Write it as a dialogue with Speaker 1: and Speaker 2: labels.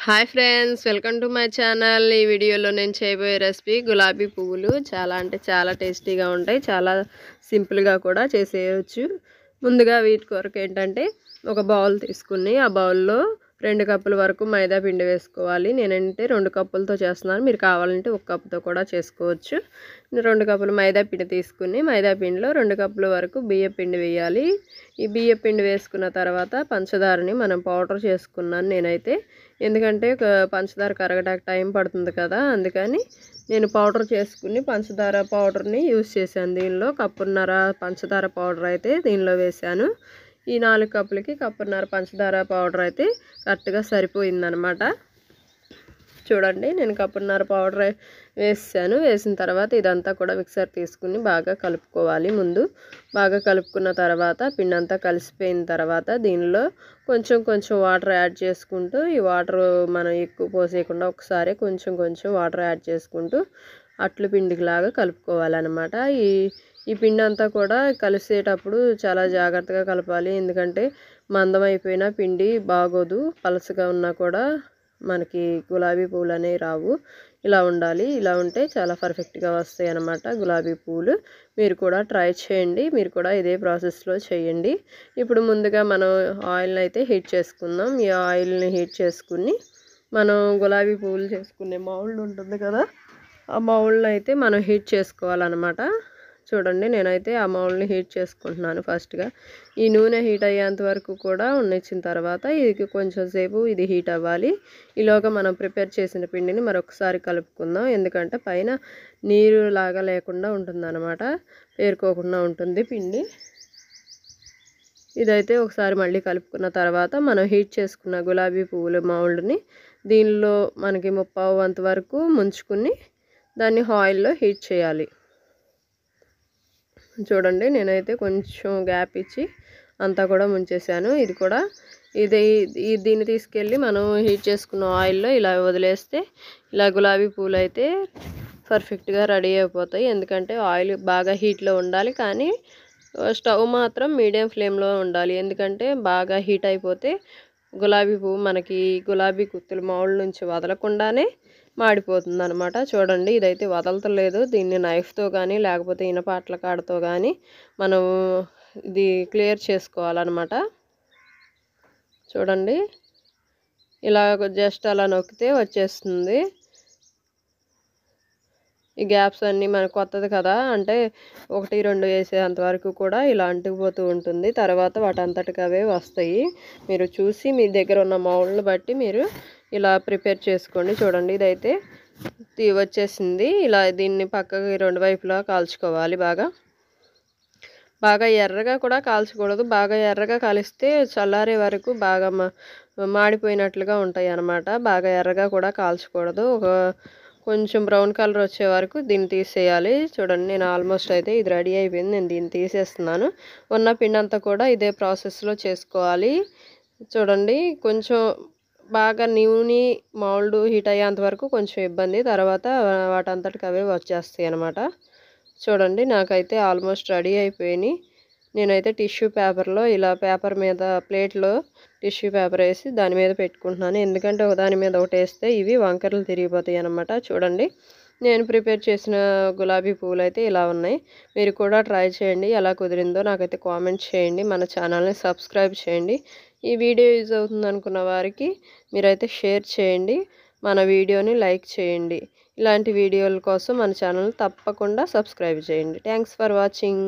Speaker 1: Hi friends, welcome to my channel. ఈ వీడియోలో నేను చేయబోయే రెసిపీ గులాబీ పువ్వులు. చాలా అంటే చాలా టేస్టీగా ఉంటాయి, చాలా సింపుల్గా కూడా చేసేయచ్చు. ముందుగా వీటి కొరకు ఏంటంటే ఒక బౌల్ తీసుకుని ఆ బౌల్లో 2 కప్పుల వరకు మైదా పిండి వేసుకోవాలి. నేనంటే 2 కప్పులతో చేస్తున్నాను, మీరు కావాలంటే 1 కప్పుతో కూడా చేసుకోవచ్చు. 2 కప్పులు మైదా పిండి తీసుకుని మైదా పిండిలో 2 కప్పుల వరకు బియ్య పిండి వేయాలి. ఈ బియ్య పిండి వేసుకున్న తర్వాత పంచదారని మనం పౌడర్ చేసుకున్నాను నేనైతే, ఎందుకంటే పంచదార కరగడానికి టైం పడుతుంది కదా, అందుకని నేను పౌడర్ చేసుకుని పంచదార పౌడర్ని యూజ్ చేశాను. దీనిలో కప్పున్నర పంచదార పౌడర్ అయితే దీనిలో వేశాను. ఈ 4 కప్పులకి కప్పున్నర పంచదార పౌడర్ అయితే కరెక్ట్గా సరిపోయిందనమాట. చూడండి, నేను కప్పున్నర పౌడర్ వేసాను. వేసిన తర్వాత ఇదంతా కూడా మిక్సర్ తీసుకుని బాగా కలుపుకోవాలి. ముందు బాగా కలుపుకున్న తర్వాత పిండి అంతా కలిసిపోయిన తర్వాత దీనిలో కొంచెం కొంచెం వాటర్ యాడ్ చేసుకుంటూ, ఈ వాటర్ మనం ఎక్కువ పోసేయకుండా ఒకసారి కొంచెం కొంచెం వాటర్ యాడ్ చేసుకుంటూ అట్లు పిండిలాగా కలుపుకోవాలన్నమాట. ఈ పిండి అంతా కూడా కలిసేటప్పుడు చాలా జాగ్రత్తగా కలపాలి, ఎందుకంటే మందం అయిపోయిన పిండి బాగోదు. పలసగా ఉన్నా కూడా మనకి గులాబీ పువ్వులు అనేవి రావు. ఇలా ఉండాలి, ఇలా ఉంటే చాలా పర్ఫెక్ట్గా వస్తాయి అన్నమాట గులాబీ పువ్వులు. మీరు కూడా ట్రై చేయండి, మీరు కూడా ఇదే ప్రాసెస్లో చేయండి. ఇప్పుడు ముందుగా మనం ఆయిల్ని అయితే హీట్ చేసుకుందాం. ఈ ఆయిల్ని హీట్ చేసుకుని మనం గులాబీ పువ్వులు చేసుకునే మౌల్డ్ ఉంటుంది కదా, ఆ మౌల్డ్ని అయితే మనం హీట్ చేసుకోవాలన్నమాట. చూడండి, నేనైతే ఆ మౌల్డ్ని హీట్ చేసుకుంటున్నాను ఫస్ట్గా. ఈ నూనె హీట్ అయ్యేంత వరకు కూడా ఉన్నిచ్చిన తర్వాత ఇది కొంచెం సేపు ఇది హీట్ అవ్వాలి. ఈలోగా మనం ప్రిపేర్ చేసిన పిండిని మరొకసారి కలుపుకుందాం, ఎందుకంటే పైన నీరు లాగా లేకుండా ఉంటుందన్నమాట, పేరుకోకుండా ఉంటుంది పిండి. ఇదైతే ఒకసారి మళ్ళీ కలుపుకున్న తర్వాత మనం హీట్ చేసుకున్న గులాబీ పువ్వుల మౌల్డ్ని దీనిలో మనకి 1/2 వంతు వరకు ముంచుకుని దాన్ని ఆయిల్లో హీట్ చేయాలి. చూడండి, నేనైతే కొంచెం గ్యాప్ ఇచ్చి అంతా కూడా ముంచేసాను. ఇది కూడా దీన్ని తీసుకెళ్ళి మనం హీట్ చేసుకున్న ఆయిల్లో ఇలా వదిలేస్తే ఇలా గులాబీ పూలు అయితే పర్ఫెక్ట్గా రెడీ అయిపోతాయి. ఎందుకంటే ఆయిల్ బాగా హీట్లో ఉండాలి, కానీ స్టవ్ మాత్రం మీడియం ఫ్లేమ్లో ఉండాలి, ఎందుకంటే బాగా హీట్ అయిపోతే గులాబీ పువ్వు మనకి గులాబీ గుత్తులు మౌల్డ్ నుంచి వదలకుండానే మాడిపోతుంది అనమాట. చూడండి, ఇదైతే వదలతలేదు. దీన్ని నైఫ్తో కానీ లేకపోతే ఇనపాట్ల కాడతో కానీ మనం ఇది క్లియర్ చేసుకోవాలన్నమాట. చూడండి, ఇలా జస్ట్ అలా నొక్కితే వచ్చేస్తుంది. ఈ గ్యాప్స్ అన్నీ మనకు కొత్తది కదా, అంటే 1, 2 వేసేంత వరకు కూడా ఇలా అంటుకుపోతూ ఉంటుంది. తర్వాత వాటంతటికి అవే వస్తాయి. మీరు చూసి మీ దగ్గర ఉన్న మౌల్డ్ని బట్టి మీరు ఇలా ప్రిపేర్ చేసుకోండి. చూడండి, ఇదైతే వచ్చేసింది. ఇలా దీన్ని పక్కకి 2 వైపులా కాల్చుకోవాలి. బాగా ఎర్రగా కూడా కాల్చకూడదు. బాగా ఎర్రగా కాలిస్తే చల్లారే వరకు బాగా మాడిపోయినట్లుగా ఉంటాయి అన్నమాట. బాగా ఎర్రగా కూడా కాల్చకూడదు. కొంచెం బ్రౌన్ కలర్ వచ్చే వరకు దీన్ని తీసేయాలి. చూడండి, నేను ఆల్మోస్ట్ అయితే ఇది రెడీ అయిపోయింది. నేను దీన్ని తీసేస్తున్నాను. ఉన్న పిండి అంతా కూడా ఇదే ప్రాసెస్లో చేసుకోవాలి. చూడండి, కొంచెం బాగా నూనె మౌల్డ్ హీట్ అయ్యేంత వరకు కొంచెం ఇబ్బంది, తర్వాత వాటంతటికి అవే వచ్చేస్తాయి అన్నమాట. చూడండి, నాకైతే ఆల్మోస్ట్ రెడీ అయిపోయినాయి. నేనైతే టిష్యూ పేపర్లో ఇలా పేపర్ మీద ప్లేట్లో టిష్యూ పేపర్ వేసి దాని మీద పెట్టుకుంటున్నాను, ఎందుకంటే దాని మీద ఒకటి వేస్తే ఇవి వంకరలు తిరిగిపోతాయి అన్నమాట. చూడండి, నేను ప్రిపేర్ చేసిన గులాబీ పువ్వులు అయితే ఇలా ఉన్నాయి. మీరు కూడా ట్రై చేయండి, ఎలా కుదిరిందో నాకైతే కామెంట్ చేయండి. మన ఛానల్ని సబ్స్క్రైబ్ చేయండి. ఈ వీడియో యూజ్ అవుతుంది అనుకున్న వారికి మీరైతే షేర్ చేయండి, మన వీడియోని లైక్ చేయండి. ఇలాంటి వీడియోల కోసం మన ఛానల్ తప్పకుండా సబ్స్క్రైబ్ చేయండి. Thanks for watching.